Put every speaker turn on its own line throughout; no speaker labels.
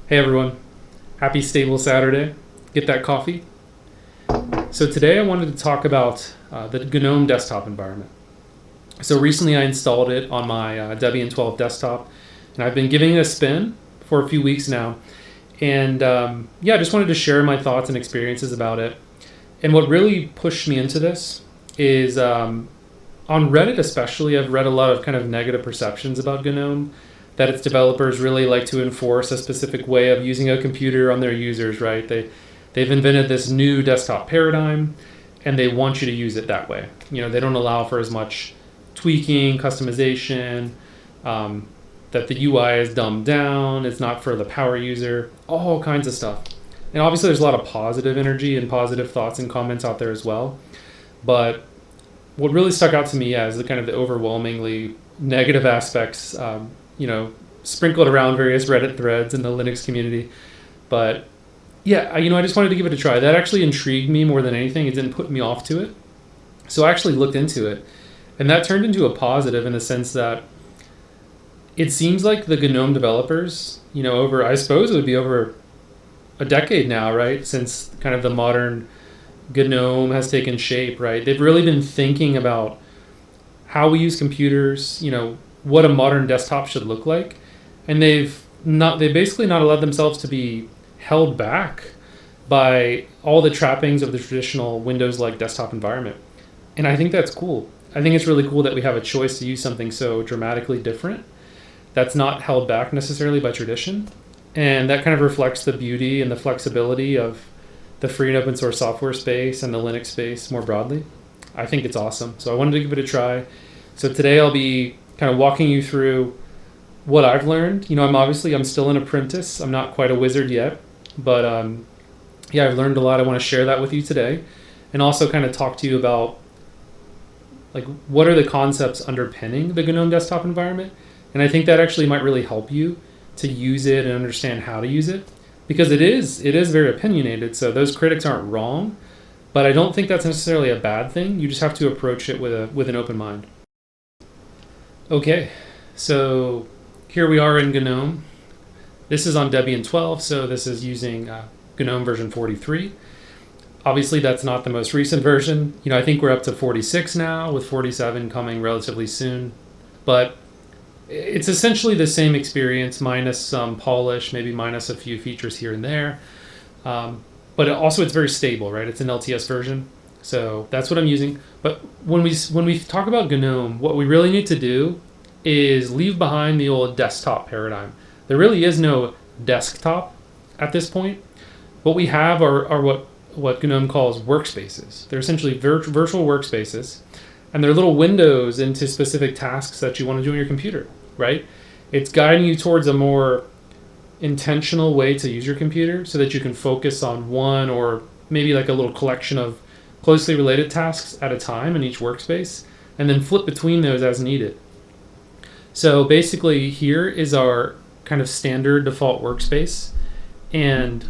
Hey everyone, happy stable Saturday. Get that coffee. So today I wanted to talk about the GNOME Desktop Environment. So recently I installed it on my Debian 12 desktop, and I've been giving it a spin for a few weeks now. And I just wanted to share my thoughts and experiences about it. And what really pushed me into this is on Reddit especially, I've read a lot of kind of negative perceptions about GNOME, that its developers really like to enforce a specific way of using a computer on their users, right? They've invented this new desktop paradigm, and they want you to use it that way. They don't allow for as much tweaking, customization, that the UI is dumbed down, it's not for the power user, all kinds of stuff. And obviously there's a lot of positive energy and positive thoughts and comments out there as well. But what really stuck out to me is the kind of the overwhelmingly negative aspects, sprinkled around various Reddit threads in the Linux community. But yeah, I just wanted to give it a try. That actually intrigued me more than anything. It didn't put me off to it. So I actually looked into it, and that turned into a positive in the sense that it seems like the GNOME developers, I suppose it would be over a decade now, right? Since kind of the modern GNOME has taken shape, right? They've really been thinking about how we use computers, what a modern desktop should look like. And they basically not allowed themselves to be held back by all the trappings of the traditional Windows-like desktop environment. And I think that's cool. I think it's really cool that we have a choice to use something so dramatically different that's not held back necessarily by tradition. And that kind of reflects the beauty and the flexibility of the free and open source software space and the Linux space more broadly. I think it's awesome. So I wanted to give it a try. So today I'll be kind of walking you through what I've learned. I'm still an apprentice. I'm not quite a wizard yet, but I've learned a lot. I want to share that with you today, and also kind of talk to you about like what are the concepts underpinning the GNOME desktop environment. And I think that actually might really help you to use it and understand how to use it, because it is very opinionated. So those critics aren't wrong, but I don't think that's necessarily a bad thing. You just have to approach it with an open mind. Okay, so here we are in GNOME. This is on Debian 12, so this is using GNOME version 43. Obviously, that's not the most recent version. I think we're up to 46 now, with 47 coming relatively soon. But it's essentially the same experience, minus some polish, maybe minus a few features here and there. But it's very stable, right? It's an LTS version. So that's what I'm using. But when we talk about GNOME, what we really need to do is leave behind the old desktop paradigm. There really is no desktop at this point. What we have are what GNOME calls workspaces. They're essentially virtual workspaces, and they're little windows into specific tasks that you want to do on your computer, right? It's guiding you towards a more intentional way to use your computer so that you can focus on one or maybe like a little collection of closely related tasks at a time in each workspace, and then flip between those as needed. So basically here is our kind of standard default workspace, and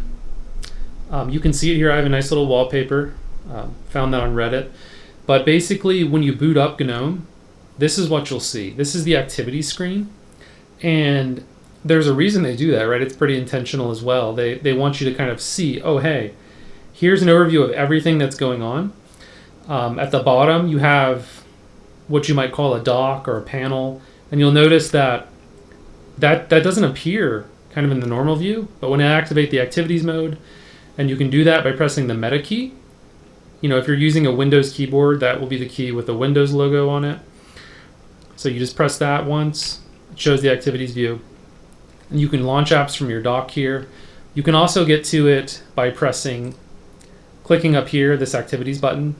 you can see it here. I have a nice little wallpaper, found that on Reddit. But basically when you boot up GNOME, this is what you'll see. This is the activity screen, and there's a reason they do that, right? It's pretty intentional as well. They want you to kind of see, oh hey, here's an overview of everything that's going on. At the bottom, you have what you might call a dock or a panel, and you'll notice that doesn't appear kind of in the normal view, but when I activate the activities mode, and you can do that by pressing the meta key. If you're using a Windows keyboard, that will be the key with the Windows logo on it. So you just press that once, it shows the activities view. And you can launch apps from your dock here. You can also get to it by clicking up here, this activities button.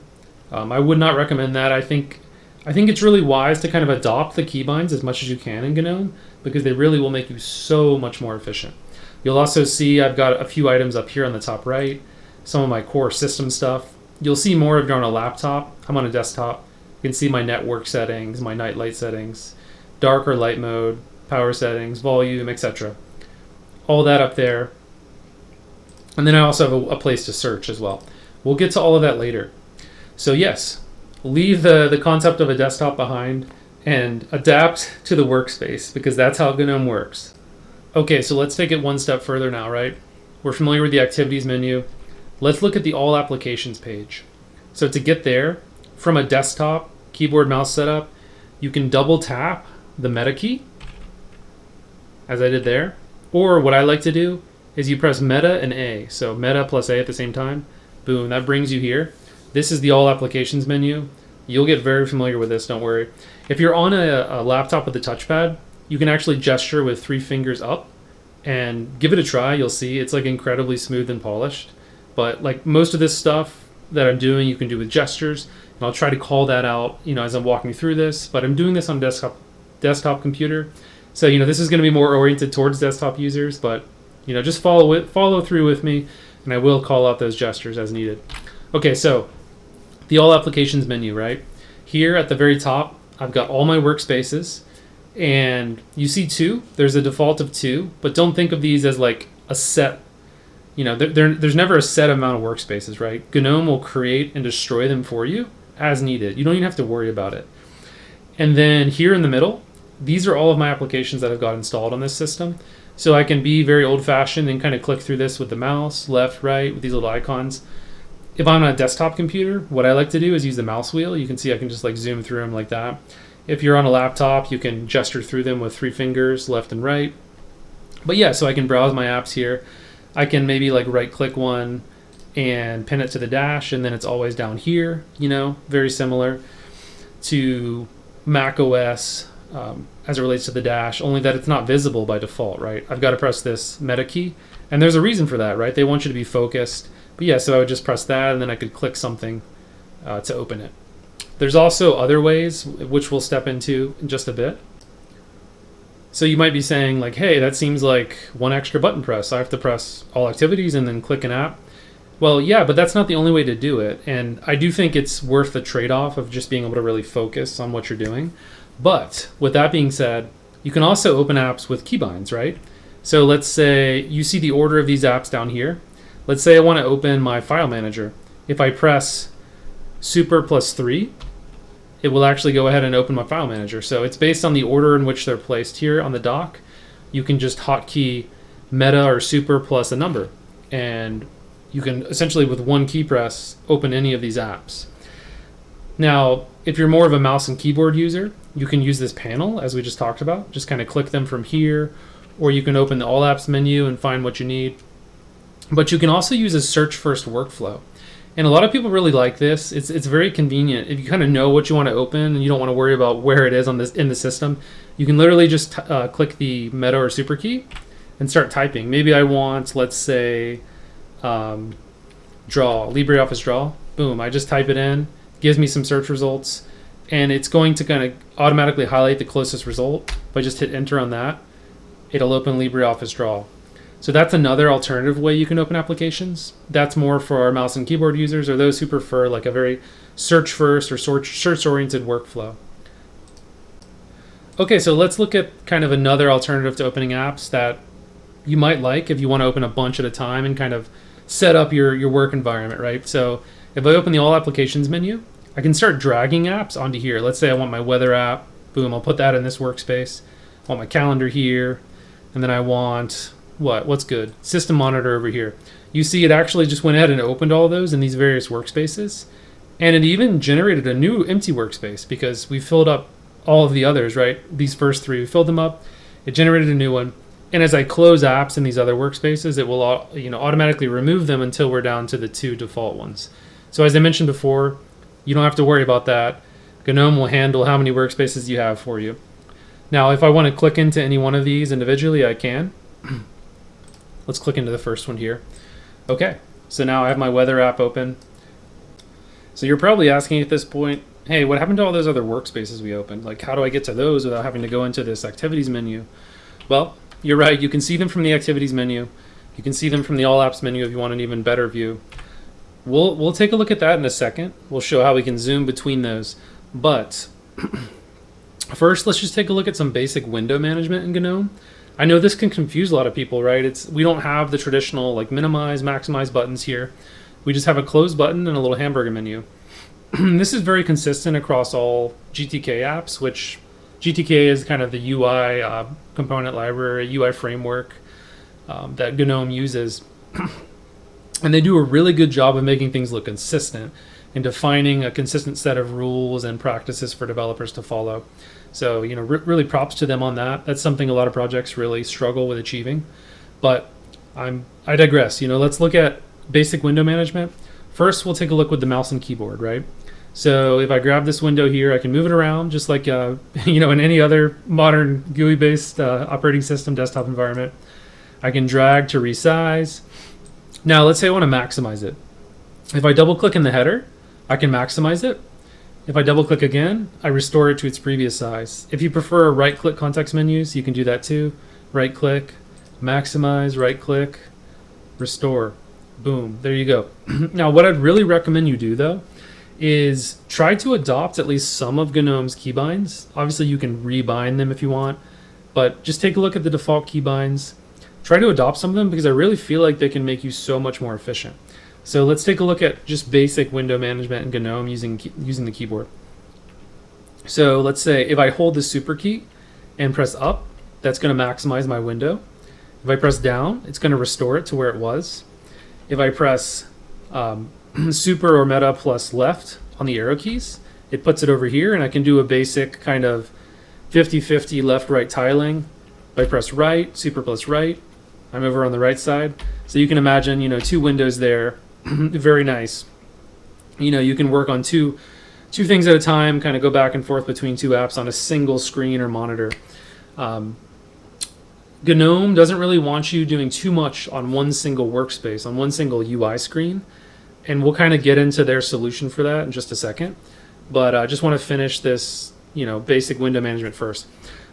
I would not recommend that. I think it's really wise to kind of adopt the keybinds as much as you can in GNOME, because they really will make you so much more efficient. You'll also see I've got a few items up here on the top right, some of my core system stuff. You'll see more of it on a laptop. I'm on a desktop. You can see my network settings, my night light settings, dark or light mode, power settings, volume, etc. All that up there. And then I also have a place to search as well. We'll get to all of that later. So yes, leave the concept of a desktop behind and adapt to the workspace, because that's how GNOME works. Okay, so let's take it one step further now, right? We're familiar with the activities menu. Let's look at the all applications page. So to get there, from a desktop keyboard mouse setup, you can double tap the meta key, as I did there. Or what I like to do is you press meta and A. So meta plus A at the same time. Boom, that brings you here. This is the all applications menu. You'll get very familiar with this, don't worry. If you're on a laptop with a touchpad, you can actually gesture with 3 fingers up and give it a try. You'll see it's like incredibly smooth and polished. But like most of this stuff that I'm doing, you can do with gestures. And I'll try to call that out, as I'm walking through this. But I'm doing this on desktop computer. So, this is going to be more oriented towards desktop users. But, just follow through with me. And I will call out those gestures as needed. Okay, so the all applications menu, right? Here at the very top, I've got all my workspaces. And you see 2. There's a default of 2, but don't think of these as like a set. There's never a set amount of workspaces, right? GNOME will create and destroy them for you as needed. You don't even have to worry about it. And then here in the middle, these are all of my applications that I've got installed on this system. So I can be very old-fashioned and kind of click through this with the mouse, left, right, with these little icons. If I'm on a desktop computer, what I like to do is use the mouse wheel. You can see I can just like zoom through them like that. If you're on a laptop, you can gesture through them with 3 fingers, left and right. But yeah, so I can browse my apps here. I can maybe like right-click one and pin it to the dash, and then it's always down here, very similar to Mac OS as it relates to the dash, only that it's not visible by default, right? I've got to press this meta key, and there's a reason for that, right? They want you to be focused. But yeah, so I would just press that, and then I could click something to open it. There's also other ways, which we'll step into in just a bit. So you might be saying like, hey, that seems like one extra button press. I have to press all activities and then click an app. Well, yeah, but that's not the only way to do it. And I do think it's worth the trade-off of just being able to really focus on what you're doing. But with that being said, you can also open apps with keybinds, right? So let's say you see the order of these apps down here. Let's say I want to open my file manager. If I press super +3, it will actually go ahead and open my file manager. So it's based on the order in which they're placed here on the dock. You can just hotkey meta or super plus a number, and you can essentially with one key press open any of these apps. Now, if you're more of a mouse and keyboard user, you can use this panel as we just talked about. Just kind of click them from here, or you can open the all apps menu and find what you need. But you can also use a search first workflow. And a lot of people really like this. It's very convenient. If you kind of know what you want to open and you don't want to worry about where it is in the system, you can literally just click the meta or super key and start typing. Maybe I want, let's say, draw, LibreOffice Draw. Boom, I just type it in, gives me some search results, and it's going to kind of automatically highlight the closest result. If I just hit enter on that, it'll open LibreOffice Draw. So that's another alternative way you can open applications. That's more for our mouse and keyboard users or those who prefer like a very search first or search oriented workflow. Okay, so let's look at kind of another alternative to opening apps that you might like if you want to open a bunch at a time and kind of set up your work environment, right? So if I open the all applications menu, I can start dragging apps onto here. Let's say I want my weather app. Boom, I'll put that in this workspace. I want my calendar here. And then I want what's good? System monitor over here. You see it actually just went ahead and opened all of those in these various workspaces. And it even generated a new empty workspace because we filled up all of the others, right? These first 3, we filled them up. It generated a new one. And as I close apps in these other workspaces, it will automatically remove them until we're down to the 2 default ones. So as I mentioned before, you don't have to worry about that. GNOME will handle how many workspaces you have for you. Now, if I want to click into any one of these individually, I can. Let's click into the first one here. Okay, so now I have my weather app open. So you're probably asking at this point, hey, what happened to all those other workspaces we opened? Like, how do I get to those without having to go into this activities menu? Well, you're right. You can see them from the activities menu. You can see them from the all apps menu if you want an even better view. We'll take a look at that in a second. We'll show how we can zoom between those. But first, let's just take a look at some basic window management in GNOME. I know this can confuse a lot of people, right? We don't have the traditional like minimize, maximize buttons here. We just have a close button and a little hamburger menu. This is very consistent across all GTK apps, which GTK is kind of the UI component library, UI framework that GNOME uses. And they do a really good job of making things look consistent and defining a consistent set of rules and practices for developers to follow. So, really props to them on that. That's something a lot of projects really struggle with achieving. But I digress. Let's look at basic window management. First, we'll take a look with the mouse and keyboard, right? So if I grab this window here, I can move it around just like, in any other modern GUI-based operating system desktop environment. I can drag to resize. Now, let's say I want to maximize it. If I double-click in the header, I can maximize it. If I double-click again, I restore it to its previous size. If you prefer right-click context menus, you can do that too. Right-click, maximize, right-click, restore. Boom, there you go. Now, what I'd really recommend you do, though, is try to adopt at least some of GNOME's keybinds. Obviously, you can rebind them if you want, but just take a look at the default keybinds. Try to adopt some of them because I really feel like they can make you so much more efficient. So let's take a look at just basic window management in GNOME using the keyboard. So let's say if I hold the super key and press up, that's going to maximize my window. If I press down, it's going to restore it to where it was. If I press super or meta plus left on the arrow keys, it puts it over here, and I can do a basic kind of 50-50 left-right tiling. If I press right, super plus right, I'm over on the right side. So you can imagine, two windows there. Very nice. You can work on two things at a time, kind of go back and forth between two apps on a single screen or monitor. GNOME doesn't really want you doing too much on one single workspace, on one single UI screen. And we'll kind of get into their solution for that in just a second. But I just want to finish this, basic window management first.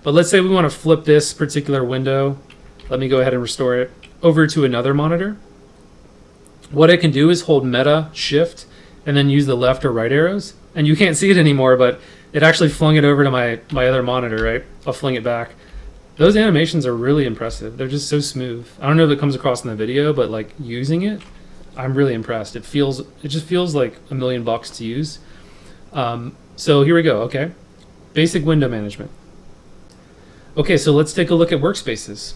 But let's say we want to flip this particular window. Let me go ahead and restore it over to another monitor. What I can do is hold meta, shift, and then use the left or right arrows. And you can't see it anymore, but it actually flung it over to my other monitor, right? I'll fling it back. Those animations are really impressive. They're just so smooth. I don't know if it comes across in the video, but like using it, I'm really impressed. It just feels like $1 million to use. So here we go. Okay. Basic window management. Okay, so let's take a look at Workspaces.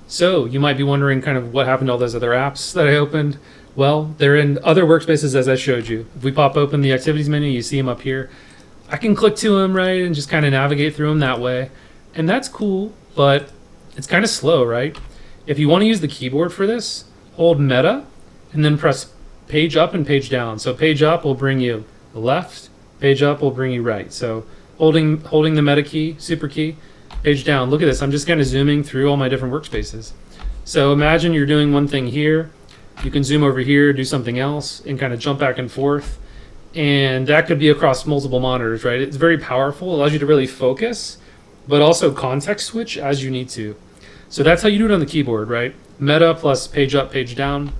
So you might be wondering kind of what happened to all those other apps that I opened. Well, they're in other Workspaces as I showed you. If we pop open the activities menu, you see them up here. I can click to them, right, and just kind of navigate through them that way. And that's cool, but it's kind of slow, right? If you want to use the keyboard for this, hold meta and then press page up and page down. So page up will bring you left, page up will bring you right. So holding the meta key, super key, page down. Look at this. I'm just kind of zooming through all my different workspaces. So imagine you're doing one thing here. You can zoom over here, do something else, and kind of jump back and forth. And that could be across multiple monitors, right? It's very powerful. It allows you to really focus, but also context switch as you need to. So that's how you do it on the keyboard, right? Meta plus page up, page down.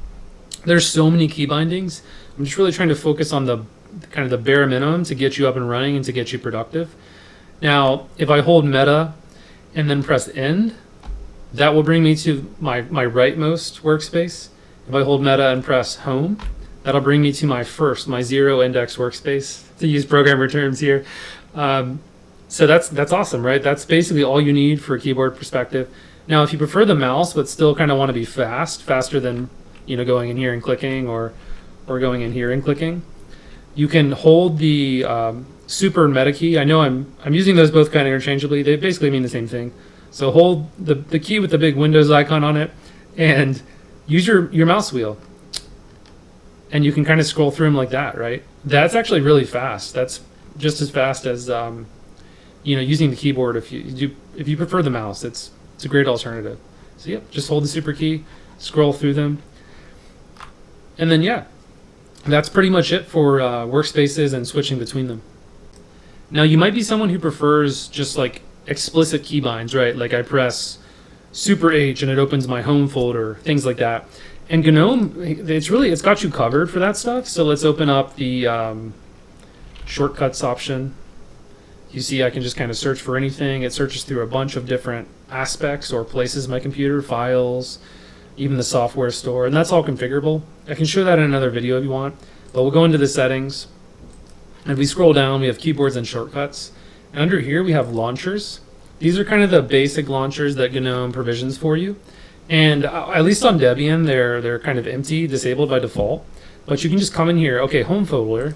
There's so many key bindings. I'm just really trying to focus on the kind of the bare minimum to get you up and running and to get you productive. Now, if I hold meta and then press end, that will bring me to my rightmost workspace. If I hold meta and press home, that'll bring me to my zero index workspace, to use programmer terms here. So that's awesome, right? That's basically all you need for a keyboard perspective. Now, if you prefer the mouse but still kind of want to be faster than going in here and clicking or going in here and clicking, you can hold the super and meta key. I know I'm using those both kind of interchangeably. They basically mean the same thing. So hold the key with the big Windows icon on it and use your mouse wheel. And you can kind of scroll through them like that, right? That's actually really fast. That's just as fast as using the keyboard. If you prefer the mouse, it's a great alternative. So yeah, just hold the super key, scroll through them, and then yeah, that's pretty much it for workspaces and switching between them. Now you might be someone who prefers just like explicit keybinds, right? Like I press Super H and it opens my home folder, things like that. And GNOME, it's got you covered for that stuff. So let's open up the shortcuts option. You see I can just kind of search for anything. It searches through a bunch of different aspects or places in my computer, files, even the software store, and that's all configurable. I can show that in another video if you want, but we'll go into the settings. And if we scroll down, we have keyboards and shortcuts. And under here we have launchers. These are kind of the basic launchers that GNOME provisions for you. And at least on Debian, they're kind of empty, disabled by default. But you can just come in here, okay, home folder.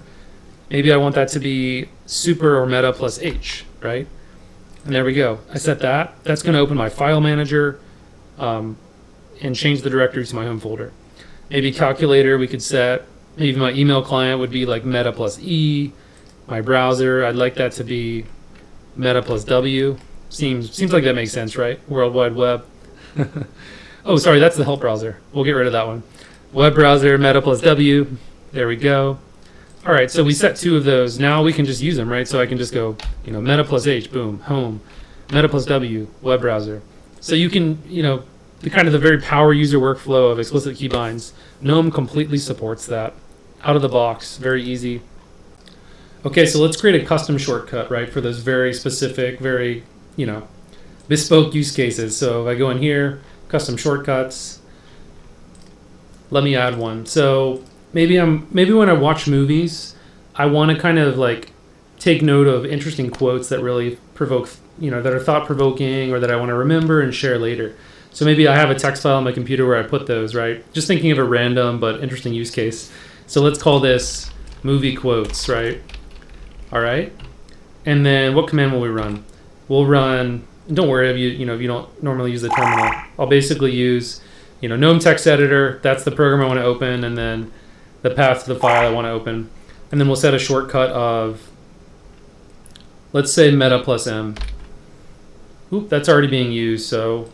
Maybe I want that to be super or meta plus H, right? And there we go. I set that. That's going to open my file manager and change the directory to my home folder. Maybe calculator we could set. Maybe my email client would be like meta plus E. My browser, I'd like that to be meta plus W. Seems like that makes sense, right? World Wide Web. Oh, sorry, that's the help browser. We'll get rid of that one. Web browser, meta plus W. There we go. All right, so we set 2 of those. Now we can just use them, right? So I can just go, meta plus H, boom, home. Meta plus W, web browser. So you can, the very power user workflow of explicit keybinds. GNOME completely supports that. Out of the box, very easy. Okay, so let's create a custom shortcut, right, for those very specific, very, bespoke use cases. So if I go in here, custom shortcuts, let me add one. So maybe when I watch movies, I want to kind of like take note of interesting quotes that really provoke, that are thought-provoking or that I want to remember and share later. So maybe I have a text file on my computer where I put those, right? Just thinking of a random but interesting use case. So let's call this movie quotes, right? All right. And then what command will we run? We'll run, don't worry if you don't normally use the terminal. I'll basically use, GNOME text editor. That's the program I want to open, and then the path to the file I want to open. And then we'll set a shortcut of, let's say meta plus M. Oop, that's already being used, so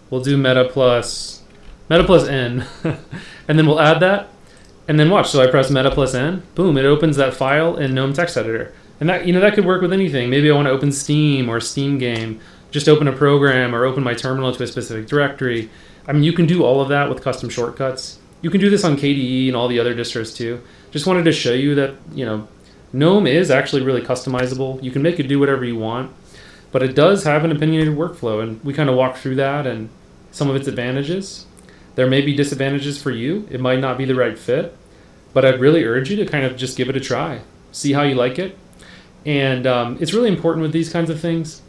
we'll do meta plus N. And then we'll add that. And then watch, so I press meta plus N, boom, it opens that file in GNOME text editor. And that, that could work with anything. Maybe I want to open Steam or Steam game, just open a program or open my terminal to a specific directory. I mean, you can do all of that with custom shortcuts. You can do this on KDE and all the other distros too. Just wanted to show you that, GNOME is actually really customizable. You can make it do whatever you want, but it does have an opinionated workflow, and we kind of walk through that and some of its advantages. There may be disadvantages for you. It might not be the right fit, but I'd really urge you to kind of just give it a try. See how you like it. And it's really important with these kinds of things,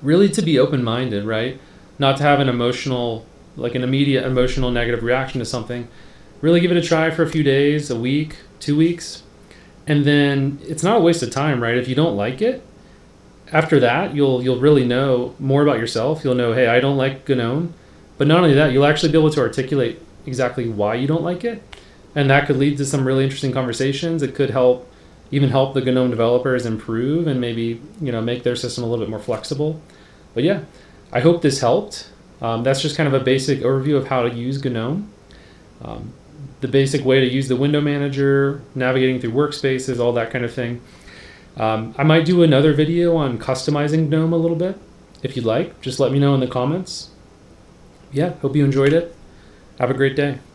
really to be open-minded, right? Not to have an emotional, like an immediate emotional negative reaction to something. Really give it a try for a few days, a week, 2 weeks. And then it's not a waste of time, right? If you don't like it, after that, you'll really know more about yourself. You'll know, hey, I don't like GNOME. But not only that, you'll actually be able to articulate exactly why you don't like it. And that could lead to some really interesting conversations. It could even help the GNOME developers improve and maybe, make their system a little bit more flexible. But yeah, I hope this helped. That's just kind of a basic overview of how to use GNOME. The basic way to use the window manager, navigating through workspaces, all that kind of thing. I might do another video on customizing GNOME a little bit. If you'd like, just let me know in the comments. Yeah, hope you enjoyed it. Have a great day.